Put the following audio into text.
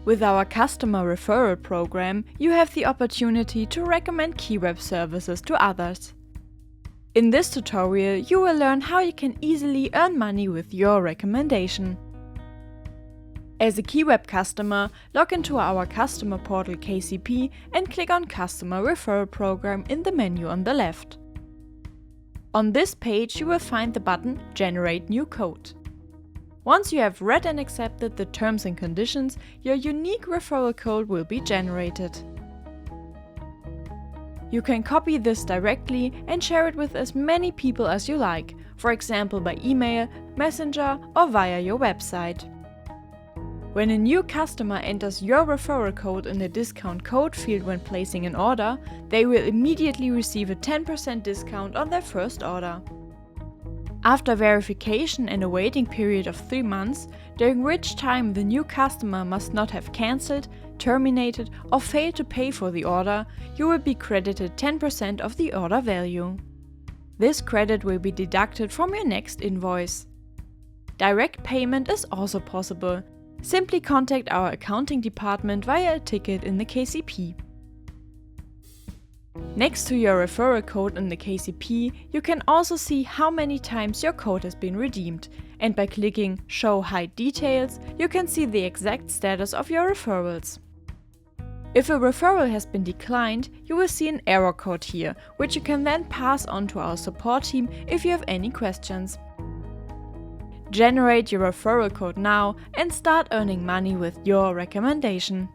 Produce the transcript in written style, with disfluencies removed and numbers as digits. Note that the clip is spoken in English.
With our customer referral program, you have the opportunity to recommend Keyweb services to others. In this tutorial, you will learn how you can easily earn money with your recommendation. As a Keyweb customer, log into our customer portal KCP and click on Customer Referral Program in the menu on the left. On this page, you will find the button Generate New Code. Once you have read and accepted the terms and conditions, your unique referral code will be generated. You can copy this directly and share it with as many people as you like, for example by email, messenger or via your website. When a new customer enters your referral code in the discount code field when placing an order, they will immediately receive a 10% discount on their first order. After verification and a waiting period of 3 months, during which time the new customer must not have cancelled, terminated or failed to pay for the order, you will be credited 10% of the order value. This credit will be deducted from your next invoice. Direct payment is also possible. Simply contact our accounting department via a ticket in the KCP. Next to your referral code in the KCP, you can also see how many times your code has been redeemed, and by clicking Show Hide Details, you can see the exact status of your referrals. If a referral has been declined, you will see an error code here, which you can then pass on to our support team if you have any questions. Generate your referral code now and start earning money with your recommendation.